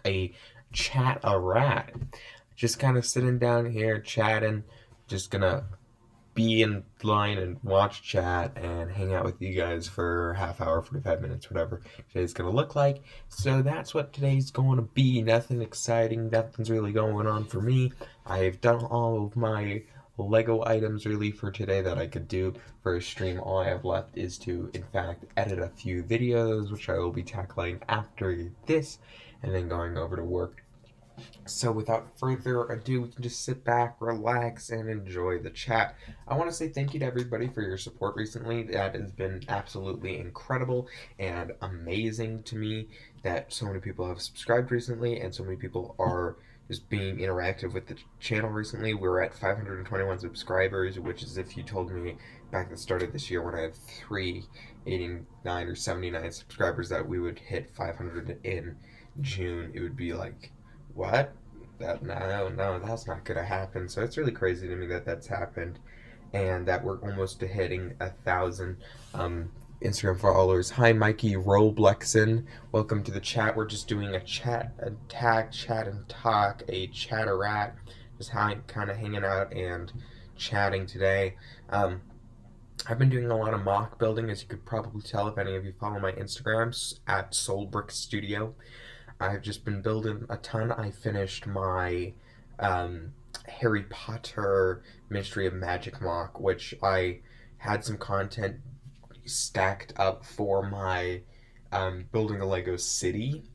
a chat-a-rat. Just kind of sitting down here chatting, just gonna be in line and watch chat and hang out with you guys for half hour, 45 minutes, whatever today's gonna look like. So that's what today's going to be. Nothing exciting, nothing's really going on for me. I've done all of my Lego items really for today that I could do for a stream. All I have left is to, in fact, edit a few videos, which I will be tackling after this, and then going over to work. So without further ado, we can just sit back, relax, and enjoy the chat. I want to say thank you to everybody for your support recently. That has been absolutely incredible and amazing to me that so many people have subscribed recently and so many people are just being interactive with the channel recently. We're at 521 subscribers, which is, if you told me back at the start of this year when I had 389 or 79 subscribers that we would hit 500 in June, it would be like, what? No, that's not gonna happen. So it's really crazy to me that that's happened, and that we're almost to hitting 1,000 Instagram followers. Hi, Mikey Roblexon. Welcome to the chat. We're just doing a chat, a tag, chat and talk, a chatter-rat. Just kind of hanging out and chatting today. I've been doing a lot of mock building, as you could probably tell if any of you follow my Instagrams at Soulbrick Studio. I've just been building a ton. I finished my Harry Potter Ministry of Magic mock, which I had some content stacked up for my building the Lego City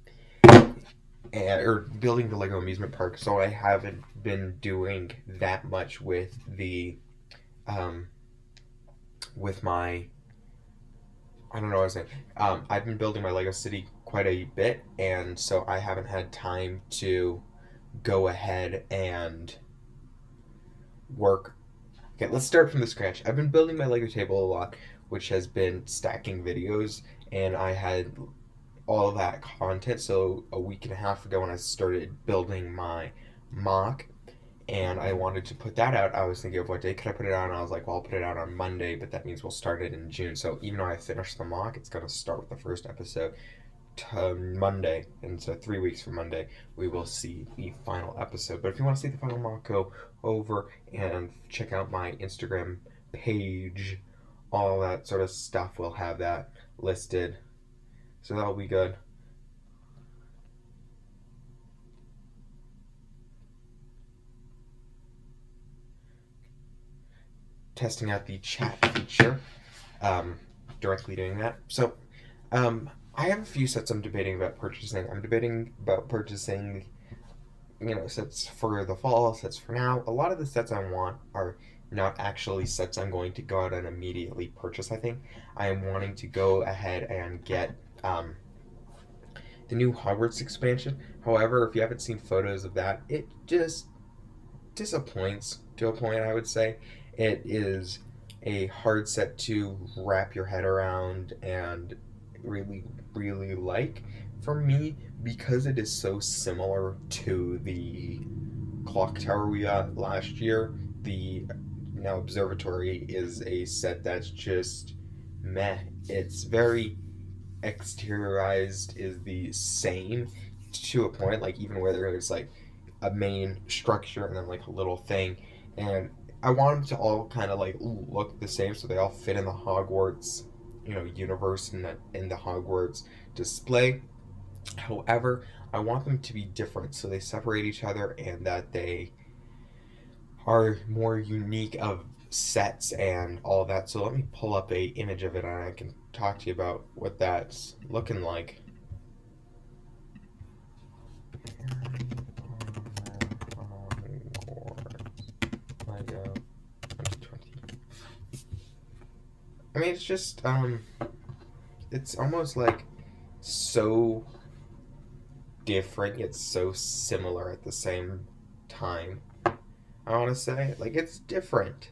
or building the Lego amusement park. So I haven't been doing that much with the with my I don't know what I was saying. I've been building my Lego City quite a bit, and so I haven't had time to go ahead and work. Okay, let's start from the scratch. I've been building my Lego table a lot, which has been stacking videos, and I had all of that content. So a week and a half ago, when I started building my mock, and I wanted to put that out. I was thinking of what day could I put it out, and I was like, well, I'll put it out on Monday, but that means we'll start it in June. So even though I finished the mock, it's going to start with the first episode Monday, and so 3 weeks from Monday, we will see the final episode. But if you want to see the final mock, go over and check out my Instagram page. All that sort of stuff, we'll have that listed. So that'll be good. Testing out the chat feature, directly doing that. So, I have a few sets I'm debating about purchasing. I'm debating about purchasing, sets for the fall, sets for now. A lot of the sets I want are not actually sets I'm going to go out and immediately purchase, I think. I am wanting to go ahead and get the new Hogwarts expansion. However, if you haven't seen photos of that, it just disappoints to a point, I would say. It is a hard set to wrap your head around and really, really like. For me, because it is so similar to the clock tower we got last year, the now observatory is a set that's just meh. It's very exteriorized is the same to a point, like even where there's like a main structure and then like a little thing, and I want them to all kind of like look the same, so they all fit in the Hogwarts, universe and in the Hogwarts display. However, I want them to be different, so they separate each other and that they are more unique of sets and all that. So let me pull up a image of it and I can talk to you about what that's looking like. Lego 2020. I mean, it's just it's almost like so different yet so similar at the same time. I want to say, like, it's different,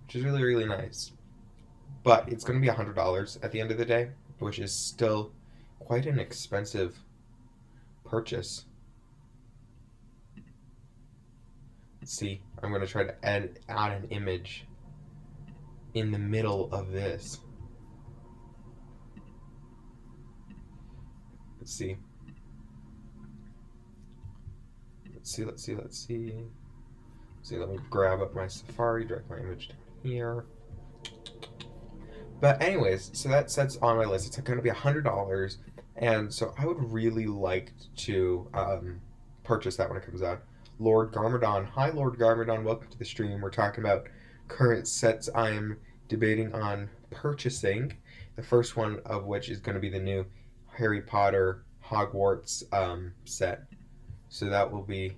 which is really, really nice. But it's going to be $100 at the end of the day, which is still quite an expensive purchase. Let's see, I'm going to try to add an image in the middle of this. Let's see. See, let me grab up my Safari, drag my image down here. But anyways, so that set's on my list. It's going to be $100, and so I would really like to purchase that when it comes out. Lord Garmadon, hi Lord Garmadon, welcome to the stream. We're talking about current sets I'm debating on purchasing. The first one of which is going to be the new Harry Potter Hogwarts set. So that will be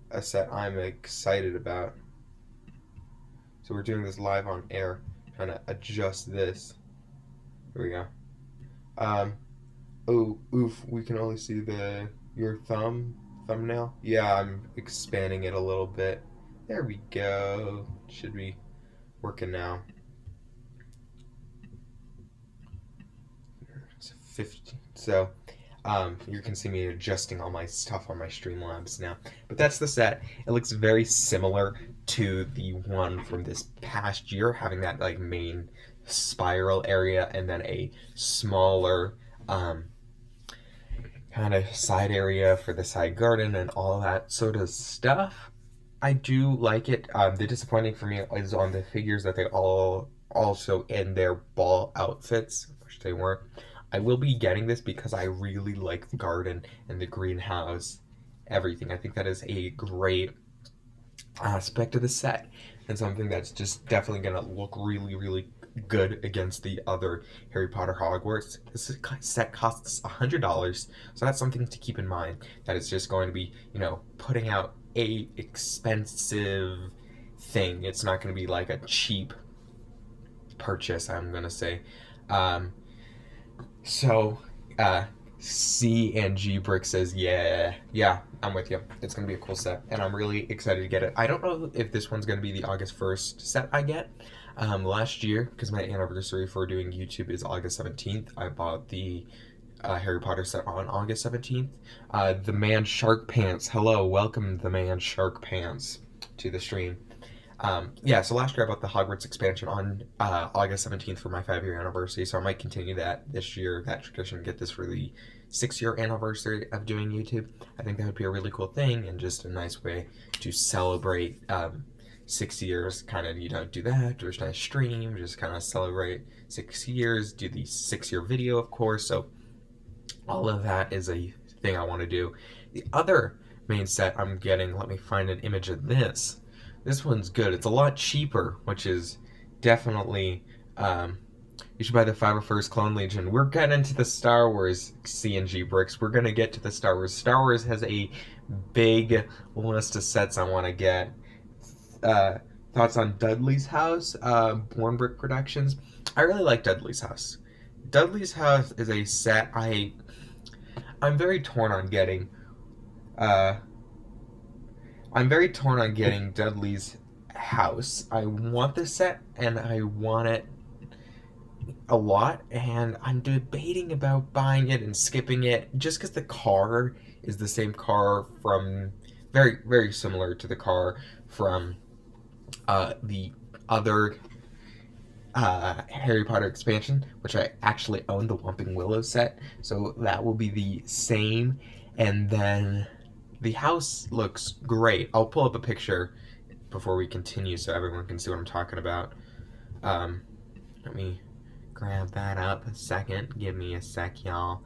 a set I'm excited about. So we're doing this live on air. Trying to adjust this. Here we go. Oh, oof, we can only see your thumbnail. Yeah, I'm expanding it a little bit. There we go. Should be working now. It's 15. So, you can see me adjusting all my stuff on my Streamlabs now. But that's the set. It looks very similar to the one from this past year, having that like main spiral area and then a smaller kind of side area for the side garden and all that sort of stuff. I do like it. The disappointing for me is on the figures that they all also in their ball outfits, which they weren't. I will be getting this because I really like the garden and the greenhouse, everything. I think that is a great aspect of the set and something that's just definitely going to look really, really good against the other Harry Potter Hogwarts. This set costs $100, so that's something to keep in mind, that it's just going to be, putting out a expensive thing. It's not going to be like a cheap purchase, I'm going to say. So, C and G Brick says, yeah, I'm with you. It's going to be a cool set, and I'm really excited to get it. I don't know if this one's going to be the August 1st set I get. Last year, because my anniversary for doing YouTube is August 17th, I bought the Harry Potter set on August 17th. The Man Shark Pants, hello, welcome the Man Shark Pants to the stream. So last year I bought the Hogwarts expansion on August 17th for my 5-year anniversary, so I might continue that this year, that tradition, get this for the 6-year anniversary of doing YouTube. I think that would be a really cool thing and just a nice way to celebrate 6 years, kind of, do that, do a nice stream, just kind of celebrate 6 years, do the 6-year video, of course, so all of that is a thing I want to do. The other main set I'm getting, let me find an image of this. This one's good. It's a lot cheaper, which is definitely, you should buy the 501st Clone Legion. We're getting into the Star Wars C&G Bricks. We're going to get to the Star Wars. Star Wars has a big list of sets I want to get. Thoughts on Dudley's House, Born Brick Productions. I really like Dudley's House. Dudley's House is a set I'm very torn on getting. I'm very torn on getting Dudley's House. I want this set, and I want it a lot, and I'm debating about buying it and skipping it, just because the car is the same car from, very, very similar to the car from the other Harry Potter expansion, which I actually own, the Whomping Willow set, so that will be the same. And then the house looks great. I'll pull up a picture before we continue so everyone can see what I'm talking about. Let me grab that up a second. Give me a sec, y'all.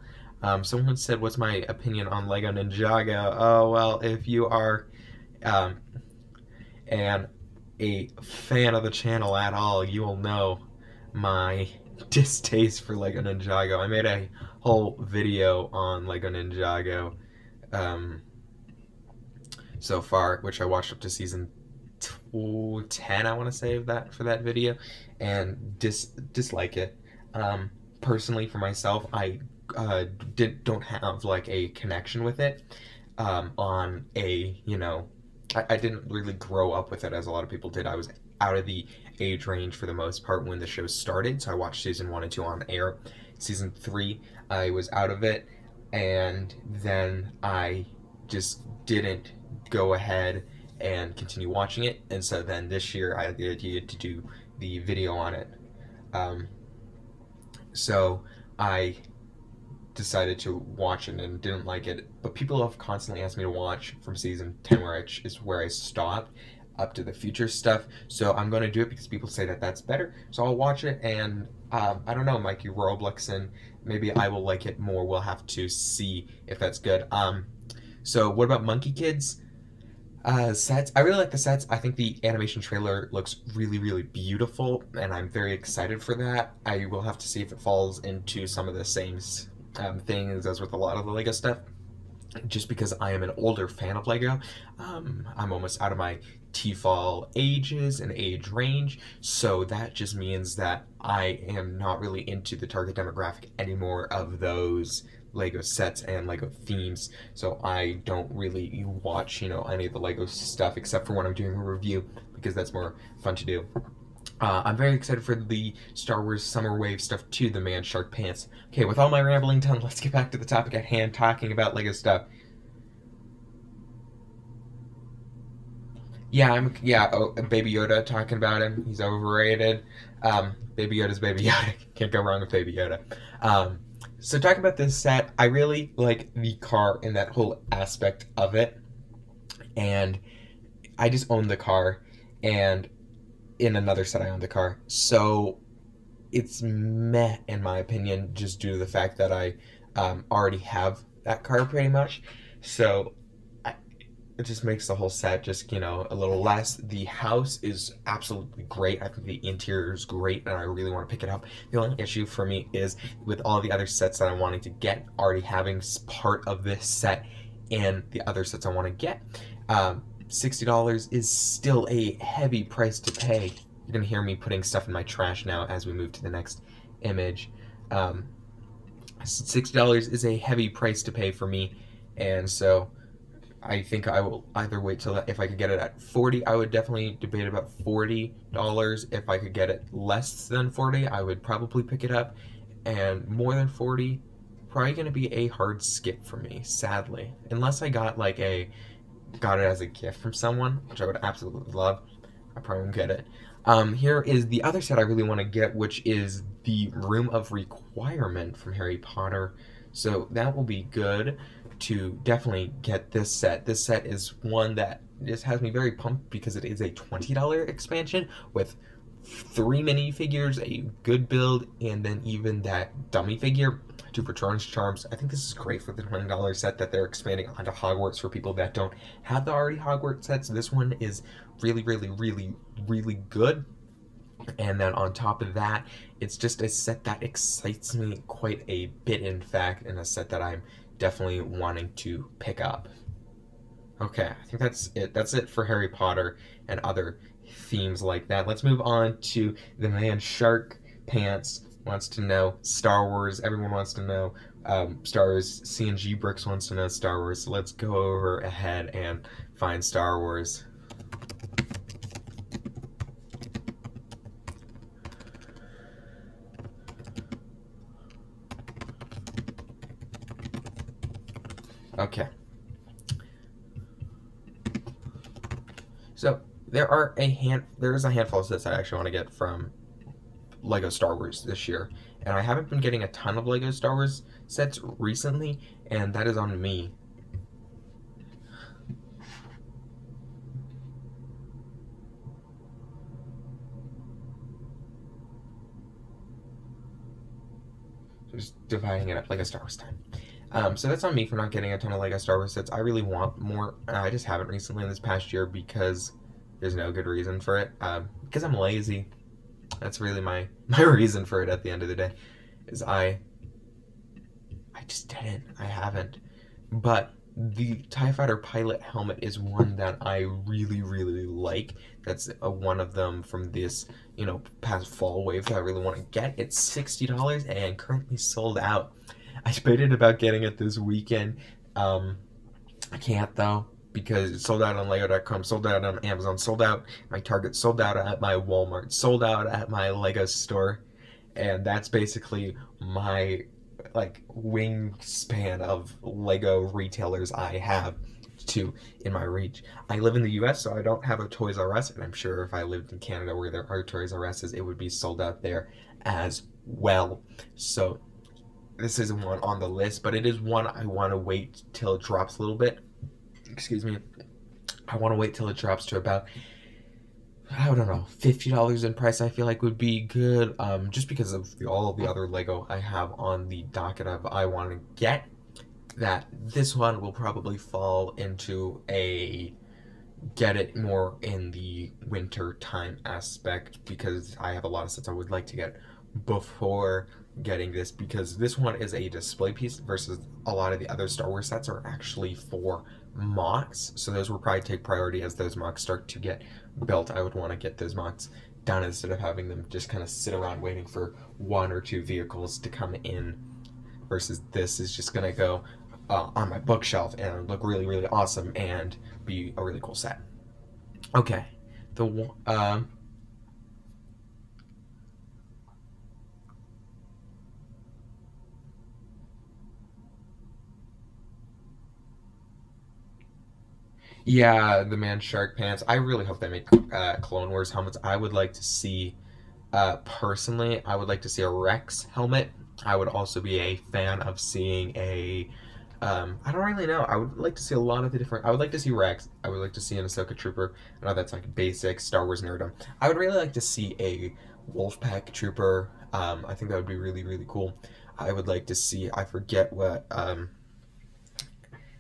Someone said, what's my opinion on Lego Ninjago? Oh, well, if you are a fan of the channel at all, you will know my distaste for Lego Ninjago. I made a whole video on Lego Ninjago so far, which I watched up to season 10, I want to say, for that video, and dislike it. Personally, for myself, I don't have like a connection with it on a, I didn't really grow up with it as a lot of people did. I was out of the age range for the most part when the show started, so I watched season 1 and 2 on air. Season 3, I was out of it, and then I just didn't go ahead and continue watching it, and so then this year I had the idea to do the video on it. So I decided to watch it and didn't like it. But people have constantly asked me to watch from season 10, is where I stopped, up to the future stuff. So I'm going to do it because people say that that's better. So I'll watch it, and I don't know, Mikey Roblexon. Maybe I will like it more. We'll have to see if that's good. So what about Monkey Kids? Sets. I really like the sets. I think the animation trailer looks really, really beautiful, and I'm very excited for that. I will have to see if it falls into some of the same things as with a lot of the Lego stuff. Just because I am an older fan of Lego, I'm almost out of my T-fall ages and age range, so that just means that I am not really into the target demographic anymore of those Lego sets and Lego themes. So I don't really watch, any of the Lego stuff except for when I'm doing a review, because that's more fun to do. I'm very excited for the Star Wars Summer Wave stuff too, the Man Shark Pants. Okay, with all my rambling done, let's get back to the topic at hand, talking about Lego stuff. Baby Yoda, talking about him. He's overrated. Baby Yoda's Baby Yoda. Can't go wrong with Baby Yoda. Um, so talking about this set, I really like the car and that whole aspect of it. And I just own the car, and in another set I own the car. So it's meh in my opinion, just due to the fact that I already have that car pretty much. So it just makes the whole set just a little less. The house is absolutely great. I think the interior is great, and I really want to pick it up. The only issue for me is with all the other sets that I'm wanting to get, already having part of this set and the other sets I want to get. $60 is still a heavy price to pay. You're gonna hear me putting stuff in my trash now as we move to the next image. Um, $60 is a heavy price to pay for me, and so I think I will either wait till if I could get it at 40. I would definitely debate about $40. If I could get it less than 40, I would probably pick it up, and more than 40, probably gonna be a hard skip for me, sadly, unless I got it as a gift from someone, which I would absolutely love. I probably won't get it. Here is the other set I really want to get, which is the Room of Requirement from Harry Potter. So that will be good to definitely get this set. This set is one that just has me very pumped because it is a $20 expansion with 3 minifigures, a good build, and then even that dummy figure, two Patronus charms. I think this is great for the $20 set that they're expanding onto Hogwarts for people that don't have the already Hogwarts sets. This one is really, really, really, really good. And then on top of that, it's just a set that excites me quite a bit, in fact, and a set that I'm definitely wanting to pick up. Okay, I think that's it. That's it for Harry Potter and other themes like that. Let's move on to the Man Shark Pants wants to know Star Wars. Everyone wants to know Star Wars. CNG Bricks wants to know Star Wars. So let's go over ahead and find Star Wars. Okay. So there is a handful of sets I actually want to get from Lego Star Wars this year, and I haven't been getting a ton of Lego Star Wars sets recently, and that is on me. Just dividing it up like a Star Wars time. So that's on me for not getting a ton of Lego Star Wars sets. I really want more. I just haven't recently in this past year because there's no good reason for it. Because I'm lazy. That's really my reason for it at the end of the day. Is I just didn't. I haven't. But the TIE Fighter pilot helmet is one that I really, really like. That's one of them from this, past fall wave that I really want to get. It's $60 and currently sold out. I debated about getting it this weekend. I can't though, because it's sold out on Lego.com, sold out on Amazon, sold out my Target, sold out at my Walmart, sold out at my Lego store, and that's basically my wingspan of Lego retailers I have to in my reach. I live in the US, so I don't have a Toys R Us, and I'm sure if I lived in Canada where there are Toys R Us's, it would be sold out there as well. So this isn't one on the list, but it is one I want to wait till it drops a little bit. Excuse me. I want to wait till it drops to about, I don't know, $50 in price. I feel like would be good, just because of all of the other Lego I have on the docket of I want to get. That this one will probably fall into a get it more in the winter time aspect, because I have a lot of sets I would like to get before getting this, because this one is a display piece versus a lot of the other Star Wars sets are actually for MOCs, so those will probably take priority as those MOCs start to get built. I would want to get those MOCs done instead of having them just kind of sit around waiting for one or two vehicles to come in, versus this is just going to go on my bookshelf and look really, really awesome and be a really cool set. Okay, the yeah, the Man Shark Pants. I really hope they make Clone Wars helmets. I would like to see, personally, I would like to see a Rex helmet. I would also be a fan of seeing a I don't really know. I would like to see a lot of the different. I would like to see Rex. I would like to see an Ahsoka Trooper. I know that's like basic Star Wars nerdom. I would really like to see a Wolfpack Trooper. I think that would be really, really cool. I would like to see. I forget what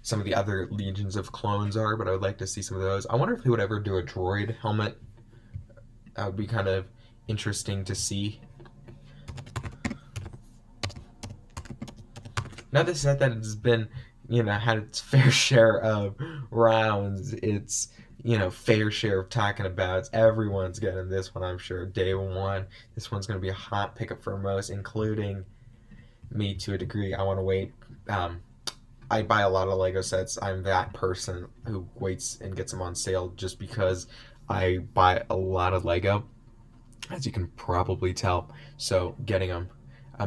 some of the other legions of clones are, but I would like to see some of those. I wonder if they would ever do a droid helmet. That would be kind of interesting to see. Another set that has been, had its fair share of rounds. It's, fair share of talking about. Everyone's getting this one, I'm sure. Day one. This one's going to be a hot pickup for most, including me to a degree. I want to wait. I buy a lot of Lego sets. I'm that person who waits and gets them on sale just because I buy a lot of Lego, as you can probably tell. So getting them.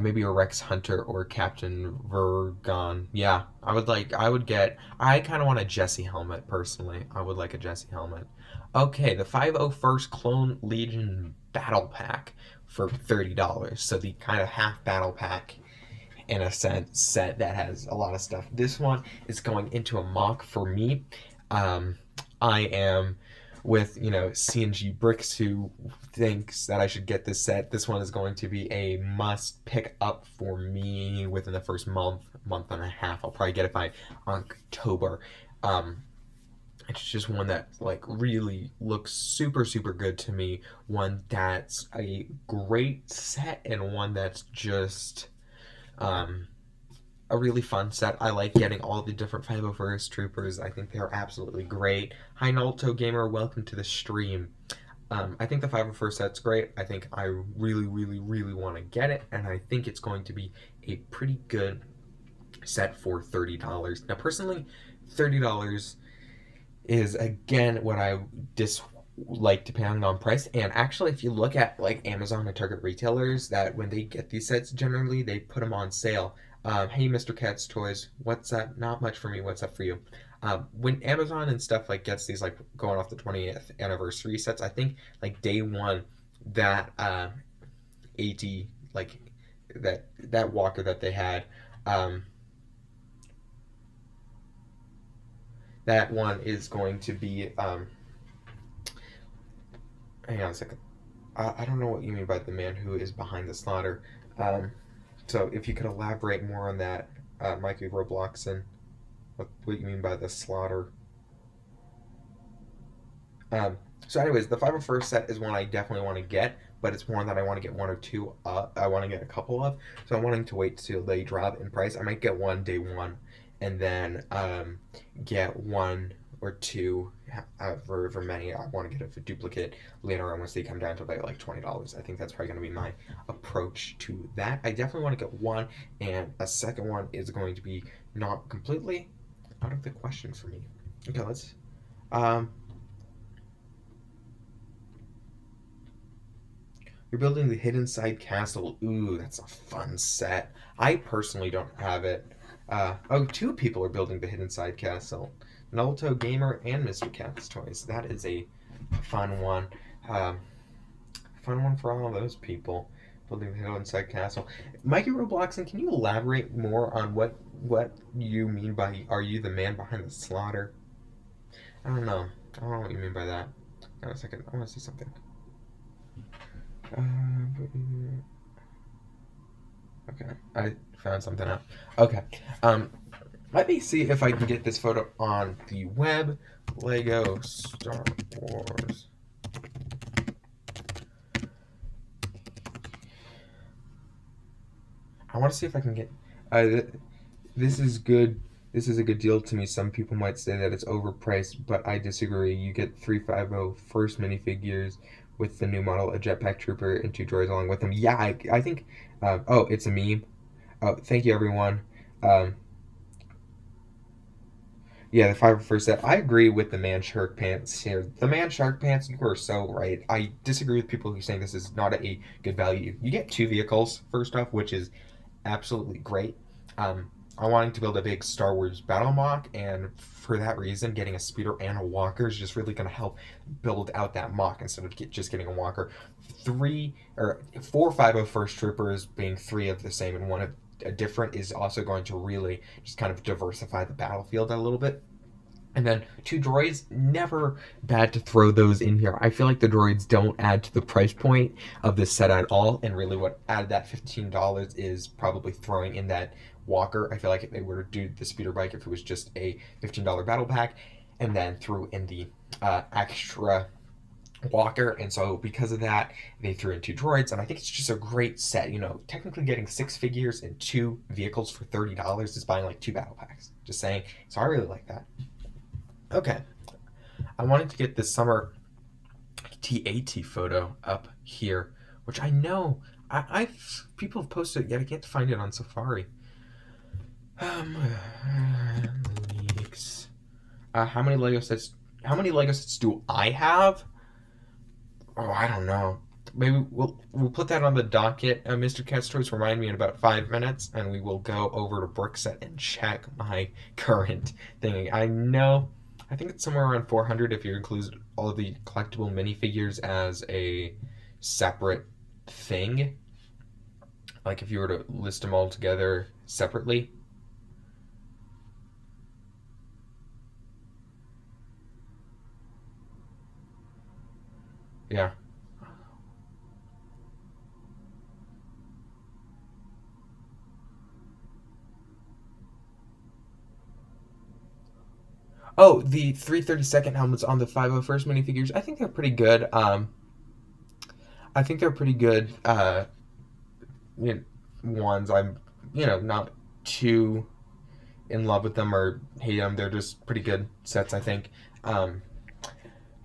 Maybe a Rex Hunter or Captain Vergon. Yeah, I kind of want a Jesse helmet, personally. I would like a Jesse helmet. Okay, the 501st Clone Legion Battle Pack for $30. So the kind of half battle pack, in a sense, set that has a lot of stuff. This one is going into a MOC for me. I am with, CNG Bricks, who thinks that I should get this set. This one is going to be a must pick up for me within the first month and a half. I'll probably get it by October. It's just one that really looks super, super good to me. One that's a great set, and one that's just a really fun set. I like getting all the different 501st troopers. I think they're absolutely great. Hi Naruto Gamer, welcome to the stream. I think the 501st set's great. I think I really, really, really want to get it, and I think it's going to be a pretty good set for $30. Now, personally, $30 is, again, what I dislike depending on price. And actually, if you look at Amazon and Target retailers, that when they get these sets, generally they put them on sale. Hey, Mr. Cat's Toys, what's up? Not much for me. What's up for you? When Amazon and stuff gets these going off the 20th anniversary sets, I think day one, that AT that walker that they had, that one is going to be hang on a second. I don't know what you mean by the man who is behind the slaughter. So if you could elaborate more on that, Mikey Robloxon, what you mean by the slaughter. So anyways, the 501st set is one I definitely want to get, but it's one that I want to get one or two. I want to get a couple of, so I'm wanting to wait till they drop in price. I might get one day one, and then get one or two for many. I want to get a duplicate later on once they come down to about $20. I think that's probably going to be my approach to that. I definitely want to get one, and a second one is going to be not completely out of the question for me. Okay, let's you're building the Hidden Side Castle. Ooh, that's a fun set. I personally don't have it. Two people are building the Hidden Side Castle. Naruto Gamer and Mr. Cat's Toys. That is a fun one. Fun one for all of those people. building the hill inside castle. Mikey Robloxen, can you elaborate more on what you mean by "are you the man behind the slaughter"? I don't know. I don't know what you mean by that. Hang on a second. I want to see something. Okay, I found something out. Okay, let me see if I can get this photo on the web. Lego Star Wars. I want to see if I can get. This is good. This is a good deal to me. Some people might say that it's overpriced, but I disagree. You get 350 first minifigures with the new model, a jetpack trooper, and 2 droids along with them. Yeah, I think. Oh, it's a meme. Oh, thank you, everyone. Yeah, the 501st set. I agree with the man shark pants here. The man shark pants, you were so right. I disagree with people who saying this is not a good value. You get 2 vehicles, first off, which is absolutely great. I wanted to build a big Star Wars battle mock, and for that reason, getting a speeder and a walker is just really going to help build out that mock instead of just getting a walker. 4 501st troopers being 3 of the same and 1 of a different is also going to really just kind of diversify the battlefield a little bit. And then 2 droids, never bad to throw those in here. I feel like the droids don't add to the price point of this set at all, and really what added that $15 is probably throwing in that walker. I feel like if they were to do the speeder bike, if it was just a $15 battle pack, and then threw in the extra walker, and so because of that, they threw in 2 droids, and I think it's just a great set. You know, technically getting 6 figures and 2 vehicles for $30 is buying like 2 battle packs. Just saying. So I really like that. Okay, I wanted to get this summer TAT photo up here, which I know people have posted it, yet I can't find it on Safari. Leaks. How many Lego sets? How many Lego sets do I have? Oh, I don't know. Maybe we'll put that on the docket. Mr. Cat's Toys, remind me in about 5 minutes, and we will go over to Brickset and check my current thing. I think it's somewhere around 400 if you include all of the collectible minifigures as a separate thing. Like if you were to list them all together separately. Yeah. Oh, the 332nd helmets on the 501st minifigures. I think they're pretty good. I think they're pretty good ones. I'm, not too in love with them or hate them. They're just pretty good sets, I think.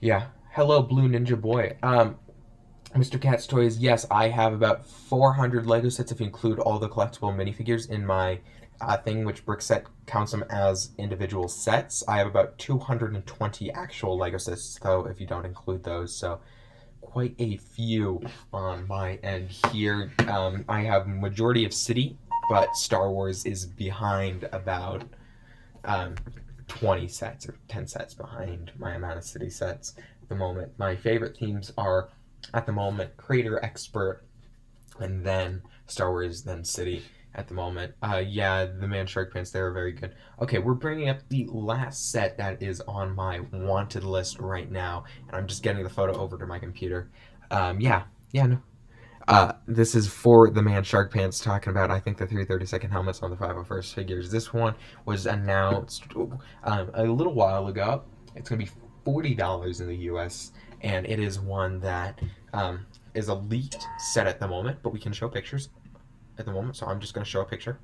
Yeah. Hello, Blue Ninja Boy. Mr. Cat's Toys, yes, I have about 400 Lego sets if you include all the collectible minifigures in my thing, which Brickset counts them as individual sets. I have about 220 actual Lego sets, though, if you don't include those, so quite a few on my end here. I have majority of City, but Star Wars is behind about 20 sets or 10 sets behind my amount of City sets at the moment. My favorite themes are, at the moment, Creator Expert, and then Star Wars, then City at the moment. Yeah, the Man Shark Pants, they're very good. Okay, we're bringing up the last set that is on my wanted list right now, and I'm just getting the photo over to my computer. This is for the Man Shark Pants, talking about, I think, the 332nd helmets on the 501st figures. This one was announced a little while ago. It's going to be $40 in the US, and it is one that is a leaked set at the moment, but we can show pictures at the moment, so I'm just going to show a picture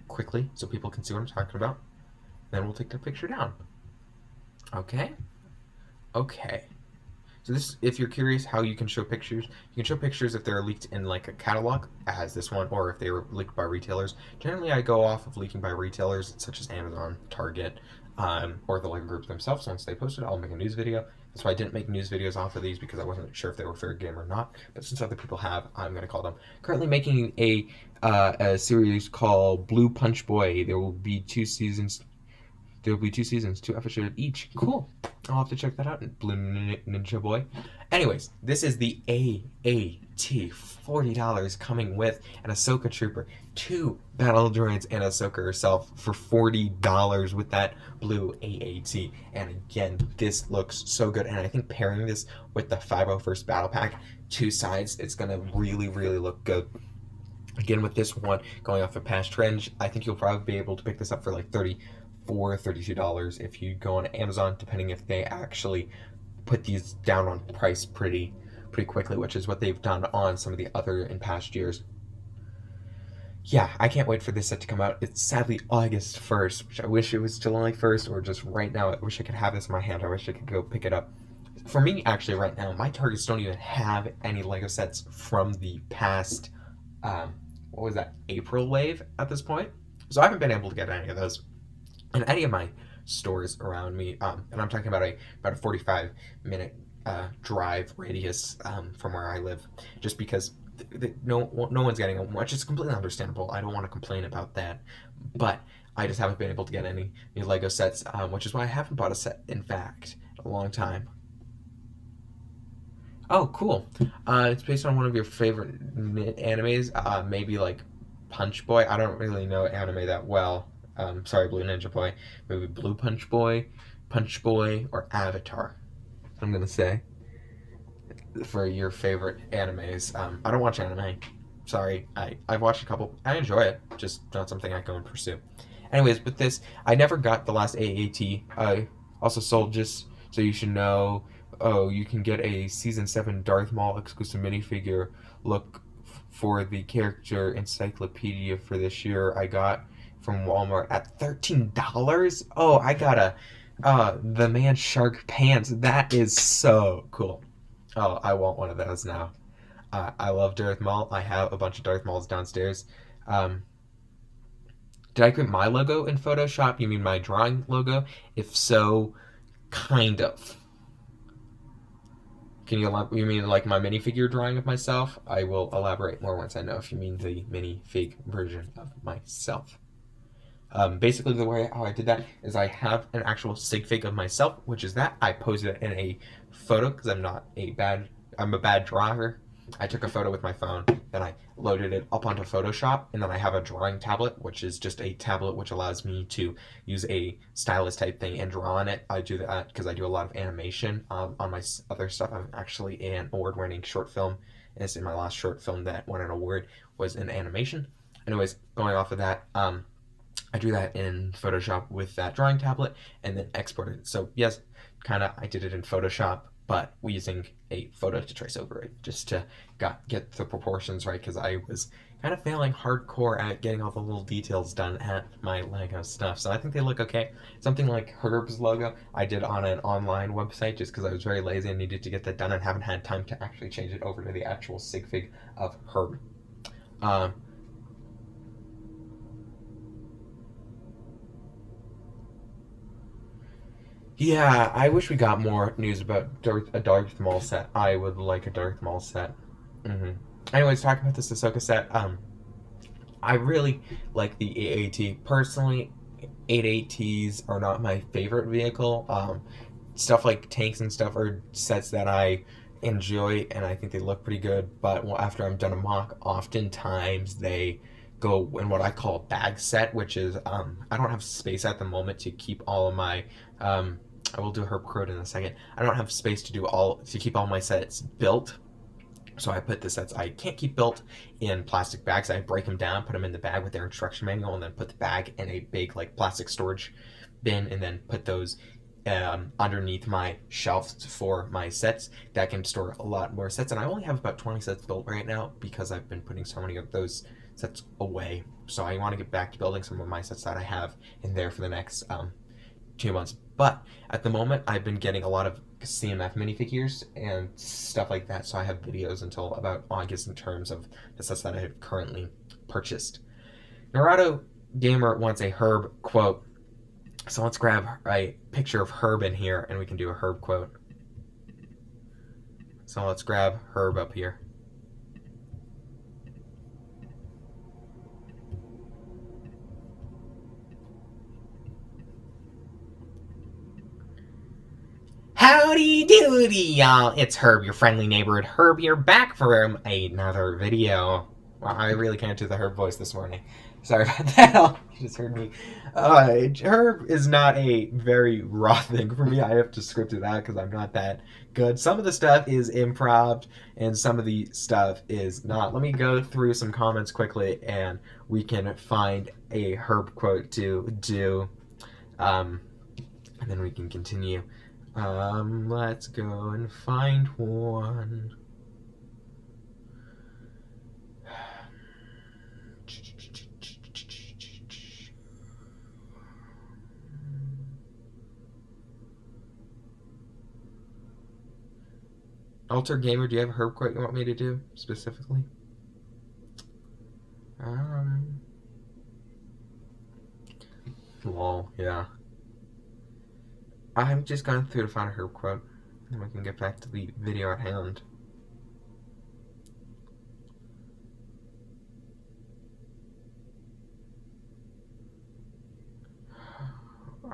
quickly so people can see what I'm talking about. Then we'll take the picture down. Okay. So this, if you're curious how you can show pictures, you can show pictures if they're leaked in like a catalog, as this one, or if they were leaked by retailers. Generally, I go off of leaking by retailers, such as Amazon, Target, or the Lego Group themselves. Once they post it, I'll make a news video. That's why I didn't make news videos off of these, because I wasn't sure if they were fair game or not. But since other people have, I'm going to call them. Currently making a series called Blue Punch Boy. There will be 2 seasons. 2 episodes each. Cool. I'll have to check that out. Blue Ninja Boy. Anyways, this is the AAT, $40 coming with an Ahsoka Trooper, 2 battle droids, and Ahsoka herself for $40 with that blue AAT. And again, this looks so good. And I think pairing this with the 501st Battle Pack, 2 sides, it's going to really, really look good. Again, with this one going off of past trend, I think you'll probably be able to pick this up for like $34, $32 if you go on Amazon, depending if they actually put these down on price pretty quickly, which is what they've done on some of the other in past years. Yeah, I can't wait for this set to come out. It's sadly August 1st, which I wish it was July 1st or just right now. I wish I could have this in my hand. I wish I could go pick it up. For me, actually, right now, my Targets don't even have any Lego sets from the past, what was that, April wave at this point. So I haven't been able to get any of those in any of my stores around me. And I'm talking about about a 45-minute drive radius from where I live, just because no one's getting them, which is completely understandable. I don't want to complain about that, but I just haven't been able to get any new Lego sets, which is why I haven't bought a set, in fact, in a long time. Oh, cool. It's based on one of your favorite animes, maybe like Punch Boy. I don't really know anime that well. Sorry, Blue Ninja Boy. Maybe Blue Punch Boy, or Avatar. I'm gonna say for your favorite animes. I don't watch anime. Sorry, I've watched a couple. I enjoy it, just not something I go and pursue. Anyways, with this, I never got the last AAT. I also sold just so you should know. Oh, you can get a Season 7 Darth Maul exclusive minifigure. Look for the character encyclopedia for this year. I got from Walmart at $13. Oh, I got the Man Shark Pants. That is so cool. Oh, I want one of those now. I love Darth Maul. I have a bunch of Darth Mauls downstairs. Um, did I create my logo in Photoshop? You mean my drawing logo? If so, kind of. You mean like my minifigure drawing of myself? I will elaborate more once I know if you mean the minifig version of myself. Basically, the way how I did that is I have an actual sig fig of myself, which is that I posed it in a photo because I'm a bad drawer. I took a photo with my phone, then I loaded it up onto Photoshop, and then I have a drawing tablet, which is just a tablet which allows me to use a stylus type thing and draw on it. I do that because I do a lot of animation on my other stuff. I'm actually an award-winning short film, and it's in my last short film that won an award was in animation. Anyways, going off of that, I drew that in Photoshop with that drawing tablet and then exported it. So yes, I did it in Photoshop, but using a photo to trace over it just to get the proportions right, because I was kind of failing hardcore at getting all the little details done at my Lego stuff. So I think they look okay. Something like Herb's logo I did on an online website just because I was very lazy and needed to get that done and haven't had time to actually change it over to the actual sig fig of Herb. Yeah, I wish we got more news about a Darth Maul set. I would like a Darth Maul set. hmm Anyways, talking about this Ahsoka set, I really like the AAT. Personally, 8ATs are not my favorite vehicle. Stuff like tanks and stuff are sets that I enjoy, and I think they look pretty good. But after I'm done a mock, oftentimes they go in what I call a bag set, which is I don't have space at the moment to keep all of my I will do herb crowd in a second. I don't have space to keep all my sets built, so I put the sets I can't keep built in plastic bags. I break them down, put them in the bag with their instruction manual, and then put the bag in a big like plastic storage bin, and then put those underneath my shelves for my sets that can store a lot more sets. And I only have about 20 sets built right now because I've been putting so many of those sets away. So I want to get back to building some of my sets that I have in there for the next 2 months. But at the moment, I've been getting a lot of CMF minifigures and stuff like that, so I have videos until about August in terms of the sets that I have currently purchased. Naruto Gamer wants a Herb quote, so let's grab a picture of Herb in here and we can do a Herb quote. So let's grab Herb up here. Howdy doody, y'all. It's Herb, your friendly neighborhood Herb here, back for another video. Wow, I really can't do the Herb voice this morning. Sorry about that. You just heard me. Herb is not a very raw thing for me. I have to script it out because I'm not that good. Some of the stuff is improv and some of the stuff is not. Let me go through some comments quickly and we can find a Herb quote to do. And then we can continue. Let's go and find one. Alter Gamer, do you have a Herb quote you want me to do specifically? Lol, yeah. I'm just going through to find a Herb quote, and we can get back to the video at hand.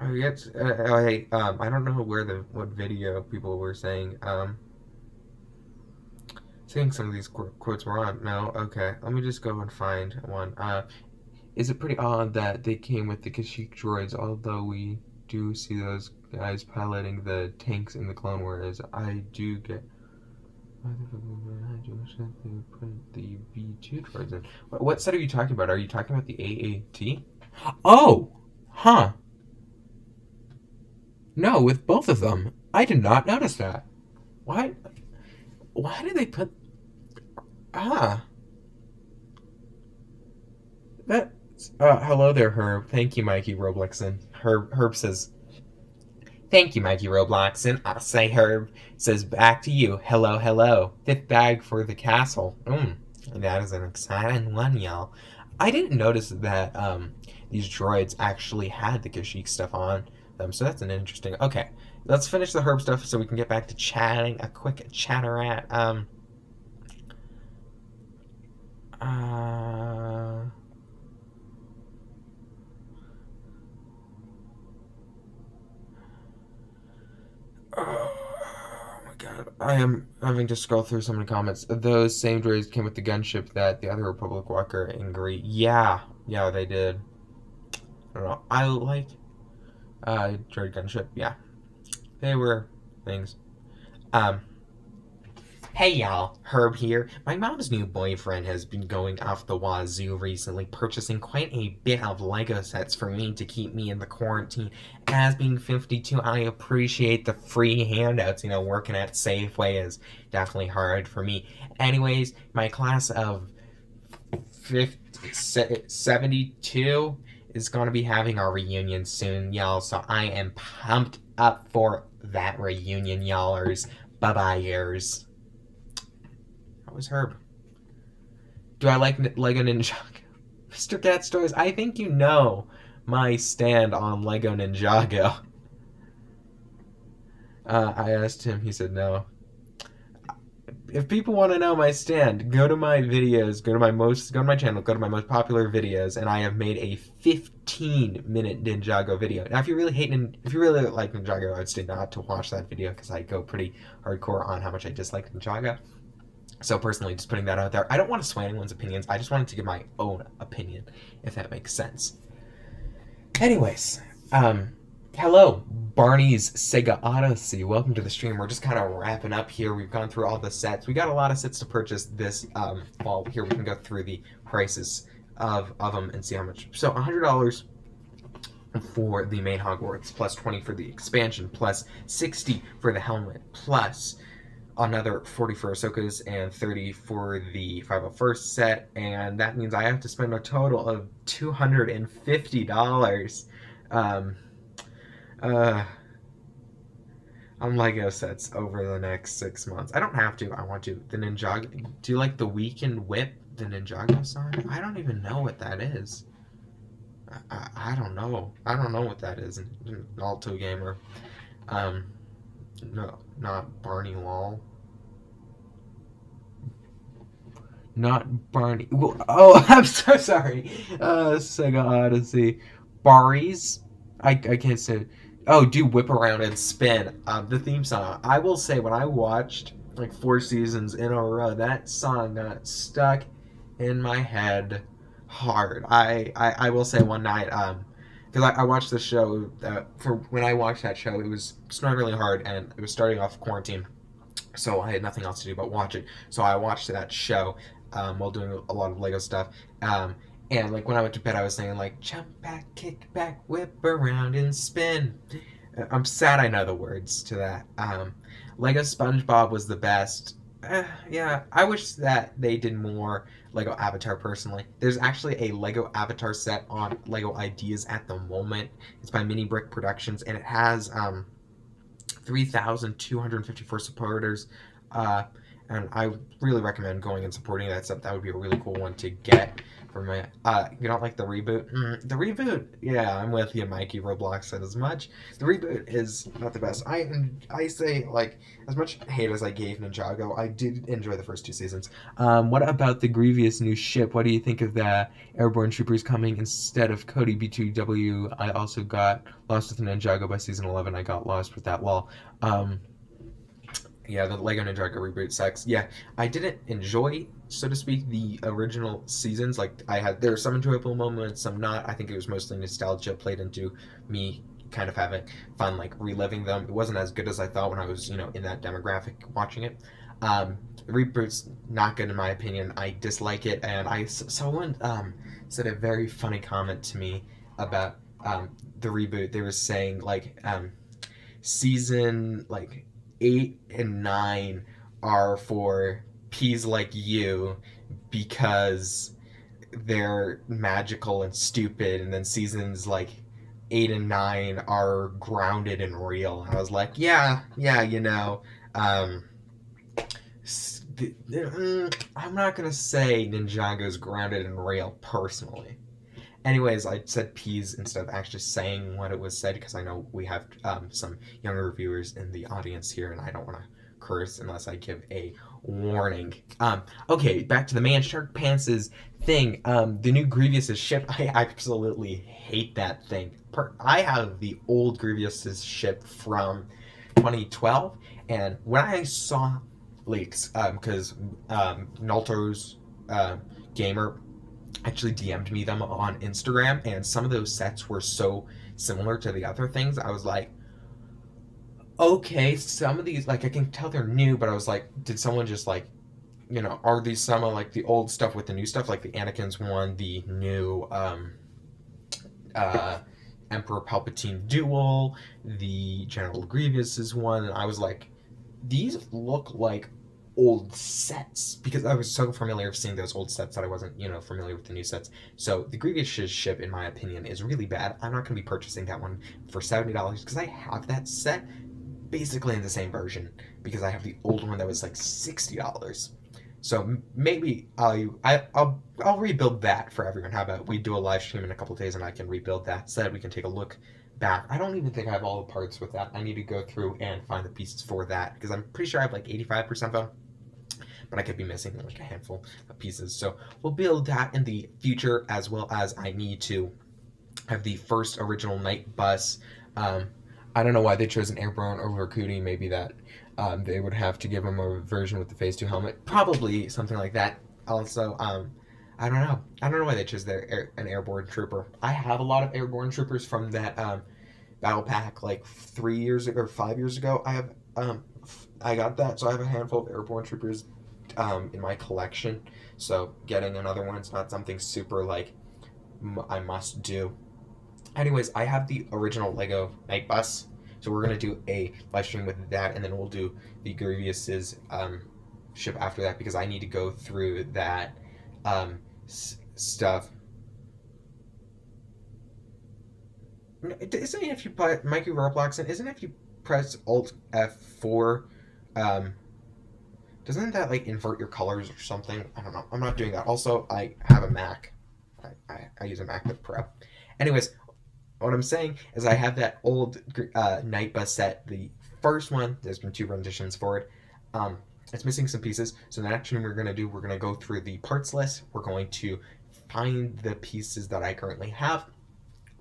I guess I don't know what video people were saying. Saying some of these quotes were on. No, okay. Let me just go and find one. Is it pretty odd that they came with the Kashyyyk droids, although we do see those guys piloting the tanks in the Clone Wars? I do get... I wish that they put the B2 droids in. What set are you talking about? Are you talking about the AAT? Oh! Huh. No, with both of them. I did not notice that. Why did they put... That... hello there, Herb. Thank you, Mikey Robloxen. Herb says... Thank you, Mikey Robloxen. I'll say Herb says back to you. Hello, hello. 5th bag for the castle. That is an exciting one, y'all. I didn't notice that these droids actually had the Kashyyyk stuff on them, so that's an interesting... Okay, let's finish the Herb stuff so we can get back to chatting. A quick chatterat. Oh my god. I am having to scroll through so many comments. Those same droids came with the gunship that the other Republic Walker and Yeah, they did. I don't know. I like droid gunship. Yeah. They were things. Hey y'all, Herb here. My mom's new boyfriend has been going off the wazoo recently, purchasing quite a bit of Lego sets for me to keep me in the quarantine. As being 52, I appreciate the free handouts. You know, working at Safeway is definitely hard for me. Anyways, my class of 72 is going to be having our reunion soon, y'all, so I am pumped up for that reunion, y'allers. Bye-bye-ers. That was Herb. Do I like Lego Ninjago? Mr. Cat Stories, I think you know my stand on Lego Ninjago. I asked him, he said no. If people want to know my stand, go to my videos, go to my channel, go to my most popular videos, and I have made a 15-minute Ninjago video. Now, if you really like Ninjago, I would say not to watch that video because I go pretty hardcore on how much I dislike Ninjago. So personally, just putting that out there. I don't want to sway anyone's opinions. I just wanted to give my own opinion, if that makes sense. Anyways, hello, Barney's Sega Odyssey. Welcome to the stream. We're just kind of wrapping up here. We've gone through all the sets. We got a lot of sets to purchase this fall. Here we can go through the prices of them and see how much. So $100 for the main Hogwarts, plus 20 for the expansion, plus 60 for the helmet, plus another 40 for Ahsoka's and 30 for the 501st set, and that means I have to spend a total of $250 on Lego sets over the next 6 months. I don't have to. I want to. The Ninjago. Do you like the Weekend Whip, the Ninjago song? I don't even know what that is. I don't know. I don't know what that is. Alto Gamer. No, not Barney Lol. Not Barney. Oh, I'm so sorry. Sega Odyssey. Barry's? I can't say it. Oh, do Whip Around and Spin. The theme song. I will say, when I watched like 4 seasons in a row, that song got stuck in my head hard. I will say one night, because I watched the show, for when I watched that show, it was snowing really hard and it was starting off quarantine, so I had nothing else to do but watch it. So I watched that show while doing a lot of Lego stuff. And like when I went to bed, I was saying like jump back, kick back, whip around and spin. I'm sad I know the words to that. Lego SpongeBob was the best. Yeah, I wish that they did more Lego Avatar personally. There's actually a Lego Avatar set on Lego Ideas at the moment. It's by Mini Brick Productions and it has 3,254 supporters. Uh, and I really recommend going and supporting that stuff. That would be a really cool one to get for my. You don't like the reboot? The reboot, yeah, I'm with you, Mikey. Roblox said as much. The reboot is not the best. I say like as much hate as I gave Ninjago, I did enjoy the first 2 seasons. What about the Grievous new ship? What do you think of the Airborne Troopers coming instead of Cody B2W? I also got lost with Ninjago by season 11. I got lost with that lol. Um, yeah, the Lego Ninjago reboot sucks. Yeah, I didn't enjoy, so to speak, the original seasons. Like there were some enjoyable moments, some not. I think it was mostly nostalgia played into me kind of having fun, like reliving them. It wasn't as good as I thought when I was, in that demographic watching it. The reboot's not good in my opinion. I dislike it, and someone said a very funny comment to me about the reboot. They were saying like season like 8 and 9 are for peas like you because they're magical and stupid, and then seasons like 8 and 9 are grounded and real. And I was like, yeah, um, I'm not gonna say Ninjago's grounded and real personally. Anyways, I said peas instead of actually saying what it was said because I know we have some younger viewers in the audience here, and I don't want to curse unless I give a warning. Okay, back to the Man Shark Pants' thing. The new Grievous's ship. I absolutely hate that thing. I have the old Grievous's ship from 2012, and when I saw leaks, because Nalto's gamer actually DM'd me them on Instagram, and some of those sets were so similar to the other things. I was like, okay, some of these, like, I can tell they're new, but I was like, did someone just like, are these some of like the old stuff with the new stuff, like the Anakin's one, the new uh, Emperor Palpatine duel, the General Grievous's one, and I was like, these look like old sets because I was so familiar with seeing those old sets that I wasn't, familiar with the new sets. So the Grievous ship, in my opinion, is really bad. I'm not going to be purchasing that one for $70 because I have that set basically in the same version because I have the old one that was like $60. So maybe I'll rebuild that for everyone. How about we do a live stream in a couple of days and I can rebuild that set? We can take a look back. I don't even think I have all the parts with that. I need to go through and find the pieces for that because I'm pretty sure I have like 85% of them, but I could be missing like a handful of pieces. So we'll build that in the future, as well as I need to have the first original night bus. I don't know why they chose an Airborne over Cootie. Maybe that they would have to give him a version with the Phase 2 helmet. Probably something like that. Also, I don't know. I don't know why they chose an Airborne Trooper. I have a lot of Airborne Troopers from that battle pack like 3 years ago or 5 years ago. I got that, so I have a handful of Airborne Troopers in my collection. So getting another one is not something super like I must do. Anyways, I have the original Lego Night Bus, so we're gonna do a live stream with that, and then we'll do the Grievous's ship after that because I need to go through that stuff. Isn't it if you put Mikey Roblox, isn't it if you press Alt F4, doesn't that like invert your colors or something? I don't know. I'm not doing that. Also, I have a Mac. I use a MacBook Pro. Anyways, what I'm saying is I have that old Night Bus set, the first one. There's been 2 renditions for it. It's missing some pieces. So the next thing we're going to go through the parts list. We're going to find the pieces that I currently have.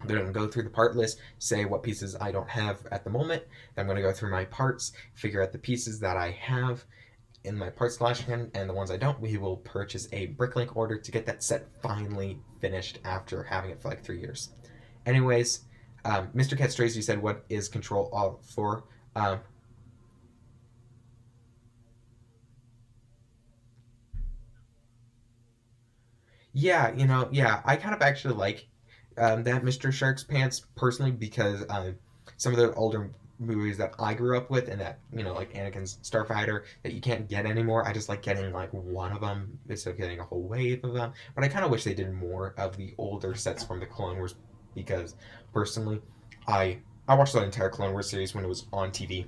I'm going to go through the part list, say what pieces I don't have at the moment. Then I'm going to go through my parts, figure out the pieces that I have in my parts collection, and the ones I don't, we will purchase a Bricklink order to get that set finally finished after having it for like 3 years. Anyways, Mr. Cat Strays, you said what is Control Alt for? Um, yeah, yeah, I kind of actually like that Mr. Shark's Pants personally because some of the older movies that I grew up with and that, like Anakin's Starfighter that you can't get anymore, I just like getting like one of them instead of getting a whole wave of them. But I kind of wish they did more of the older sets from the Clone Wars because personally, I watched the entire Clone Wars series when it was on TV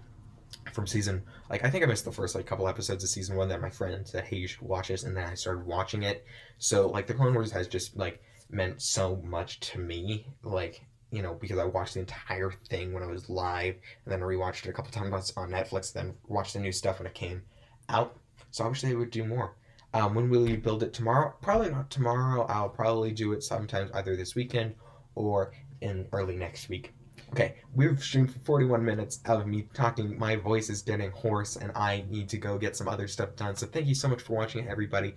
from season, like I think I missed the first like couple episodes of season one that my friend said, hey, you should watch this, and then I started watching it. So like the Clone Wars has just like meant so much to me, like, because I watched the entire thing when it was live, and then rewatched it a couple times on Netflix, then watched the new stuff when it came out. So I wish they would do more. When will you build it? Tomorrow? Probably not tomorrow. I'll probably do it sometimes either this weekend or in early next week. Okay, we've streamed for 41 minutes of me talking. My voice is getting hoarse, and I need to go get some other stuff done. So thank you so much for watching, everybody.